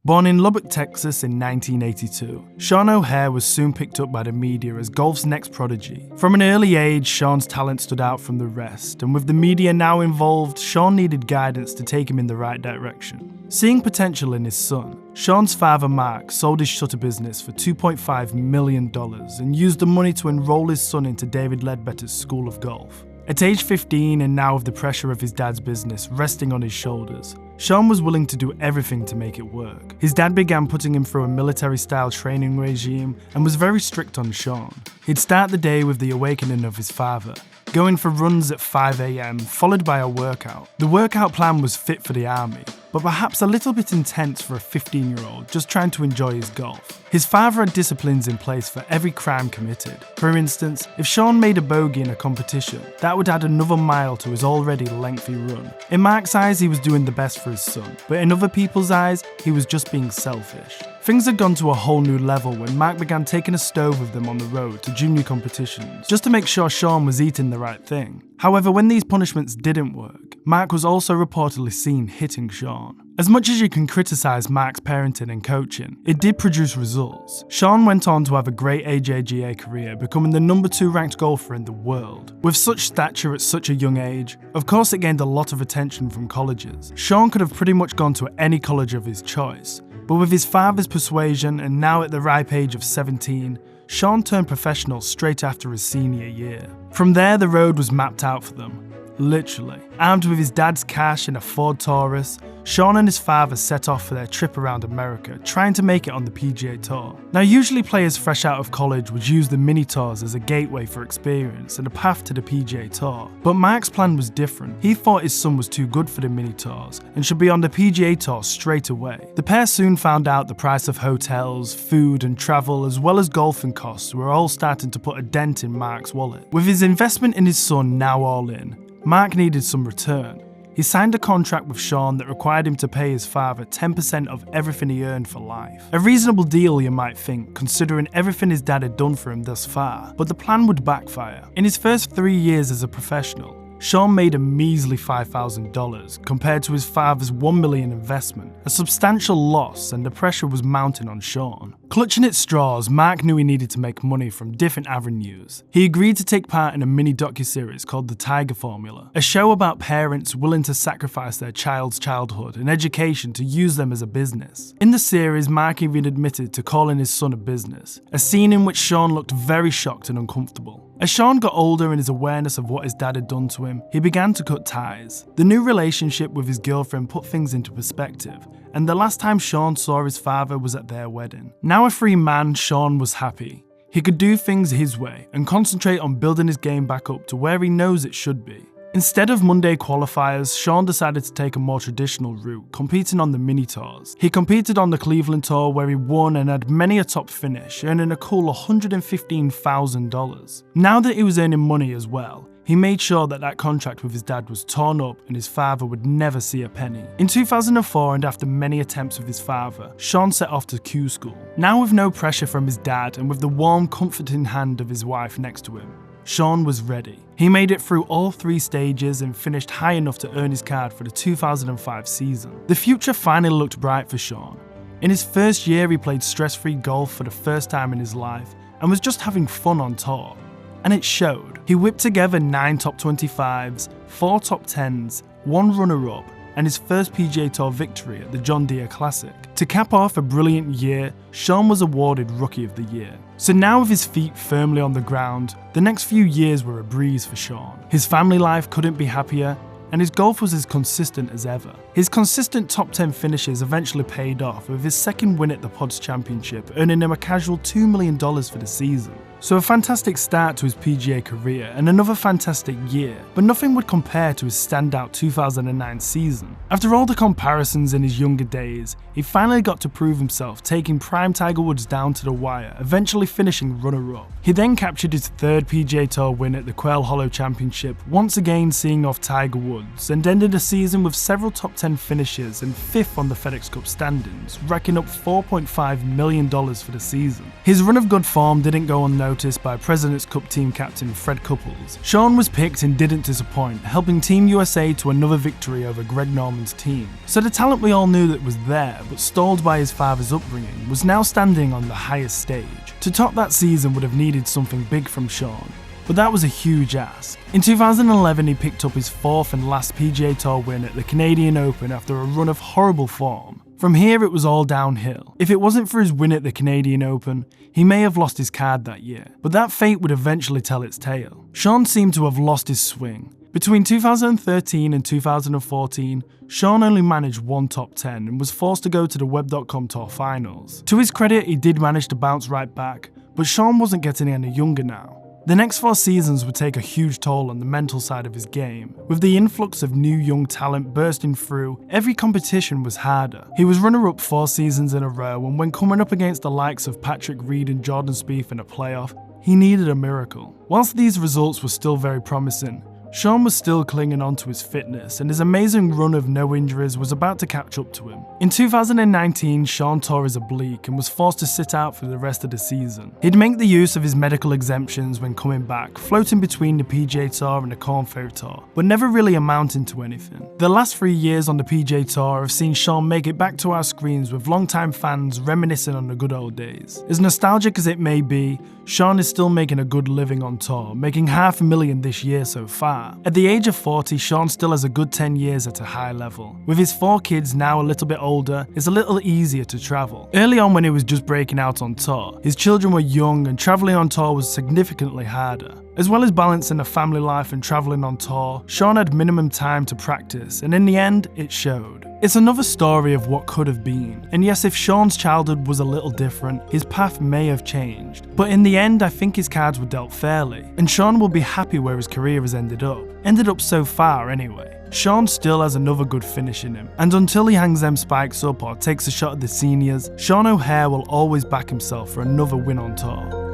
Born in Lubbock, Texas in 1982, Sean O'Haire was soon picked up by the media as golf's next prodigy. From an early age, Sean's talent stood out from the rest, and with the media now involved, Sean needed guidance to take him in the right direction. Seeing potential in his son, Sean's father Mark sold his shutter business for $2.5 million and used the money to enroll his son into David Ledbetter's School of Golf. At age 15, and now with the pressure of his dad's business resting on his shoulders, Sean was willing to do everything to make it work. His dad began putting him through a military-style training regime and was very strict on Sean. He'd start the day with the awakening of his father, going for runs at 5 a.m, followed by a workout. The workout plan was fit for the army, but perhaps a little bit intense for a 15-year-old just trying to enjoy his golf. His father had disciplines in place for every crime committed. For instance, if Sean made a bogey in a competition, that would add another mile to his already lengthy run. In Mark's eyes, he was doing the best for his son, but in other people's eyes, he was just being selfish. Things had gone to a whole new level when Mark began taking a stove with them on the road to junior competitions, just to make sure Sean was eating the right thing. However, when these punishments didn't work, Mark was also reportedly seen hitting Sean. As much as you can criticise Mark's parenting and coaching, it did produce results. Sean went on to have a great AJGA career, becoming the number 2 ranked golfer in the world. With such stature at such a young age, of course it gained a lot of attention from colleges. Sean could have pretty much gone to any college of his choice, but with his father's persuasion and now at the ripe age of 17, Sean turned professional straight after his senior year. From there, the road was mapped out for them. Literally. Armed with his dad's cash in a Ford Taurus, Sean and his father set off for their trip around America, trying to make it on the PGA Tour. Now, usually players fresh out of college would use the mini tours as a gateway for experience and a path to the PGA Tour. But Mark's plan was different. He thought his son was too good for the mini tours and should be on the PGA Tour straight away. The pair soon found out the price of hotels, food and travel, as well as golfing costs, were all starting to put a dent in Mark's wallet. With his investment in his son now all in, Mark needed some return. He signed a contract with Sean that required him to pay his father 10% of everything he earned for life. A reasonable deal, you might think, considering everything his dad had done for him thus far, but the plan would backfire. In his first 3 years as a professional, Sean made a measly $5,000 compared to his father's $1 million investment, a substantial loss, and the pressure was mounting on Sean. Clutching at straws, Mark knew he needed to make money from different avenues. He agreed to take part in a mini docuseries called The Tiger Formula, a show about parents willing to sacrifice their child's childhood and education to use them as a business. In the series, Mark even admitted to calling his son a business, a scene in which Sean looked very shocked and uncomfortable. As Sean got older and his awareness of what his dad had done to him, he began to cut ties. The new relationship with his girlfriend put things into perspective, and the last time Sean saw his father was at their wedding. Now a free man, Sean was happy. He could do things his way and concentrate on building his game back up to where he knows it should be. Instead of Monday qualifiers, Sean decided to take a more traditional route, competing on the mini tours. He competed on the Cleveland Tour where he won and had many a top finish, earning a cool $115,000. Now that he was earning money as well, he made sure that contract with his dad was torn up and his father would never see a penny. In 2004, and after many attempts with his father, Sean set off to Q school. Now with no pressure from his dad and with the warm, comforting hand of his wife next to him, Sean was ready. He made it through all 3 stages and finished high enough to earn his card for the 2005 season. The future finally looked bright for Sean. In his first year, he played stress-free golf for the first time in his life and was just having fun on tour. And it showed. He whipped together 9 top 25s, 4 top 10s, 1 runner-up, and his first PGA Tour victory at the John Deere Classic. To cap off a brilliant year, Sean was awarded Rookie of the Year. So now with his feet firmly on the ground, the next few years were a breeze for Sean. His family life couldn't be happier, and his golf was as consistent as ever. His consistent top 10 finishes eventually paid off with his second win at the Pods Championship, earning him a casual $2 million for the season. So a fantastic start to his PGA career and another fantastic year, but nothing would compare to his standout 2009 season. After all the comparisons in his younger days, he finally got to prove himself, taking prime Tiger Woods down to the wire, eventually finishing runner-up. He then captured his 3rd PGA Tour win at the Quail Hollow Championship, once again seeing off Tiger Woods, and ended the season with several top 10 finishes and 5th on the FedEx Cup standings, racking up $4.5 million for the season. His run of good form didn't go unnoticed notice by President's Cup team captain Fred Couples, Shaun was picked and didn't disappoint, helping Team USA to another victory over Greg Norman's team. So the talent we all knew that was there, but stalled by his father's upbringing, was now standing on the highest stage. To top that season would have needed something big from Shaun, but that was a huge ask. In 2011, he picked up his fourth and last PGA Tour win at the Canadian Open after a run of horrible form. From here, it was all downhill. If it wasn't for his win at the Canadian Open, he may have lost his card that year, but that fate would eventually tell its tale. Shaun seemed to have lost his swing. Between 2013 and 2014, Shaun only managed one top 10 and was forced to go to the Web.com Tour Finals. To his credit, he did manage to bounce right back, but Shaun wasn't getting any younger now. The next 4 seasons would take a huge toll on the mental side of his game. With the influx of new young talent bursting through, every competition was harder. He was runner-up 4 seasons in a row, and when coming up against the likes of Patrick Reed and Jordan Spieth in a playoff, he needed a miracle. Whilst these results were still very promising, Shaun was still clinging on to his fitness, and his amazing run of no injuries was about to catch up to him. In 2019, Shaun tore his oblique and was forced to sit out for the rest of the season. He'd make the use of his medical exemptions when coming back, floating between the PGA Tour and the Korn Ferry Tour, but never really amounting to anything. The last 3 years on the PGA Tour have seen Shaun make it back to our screens with longtime fans reminiscing on the good old days. As nostalgic as it may be, Shaun is still making a good living on tour, making $500,000 this year so far. At the age of 40, Shaun still has a good 10 years at a high level. With his 4 kids now a little bit older, it's a little easier to travel. Early on when he was just breaking out on tour, his children were young and travelling on tour was significantly harder. As well as balancing a family life and travelling on tour, Shaun had minimum time to practice, and in the end, it showed. It's another story of what could have been, and yes, if Shaun's childhood was a little different, his path may have changed. But in the end, I think his cards were dealt fairly, and Shaun will be happy where his career has ended up. Ended up so far anyway. Shaun still has another good finish in him, and until he hangs them spikes up or takes a shot at the seniors, Shaun O'Haire will always back himself for another win on tour.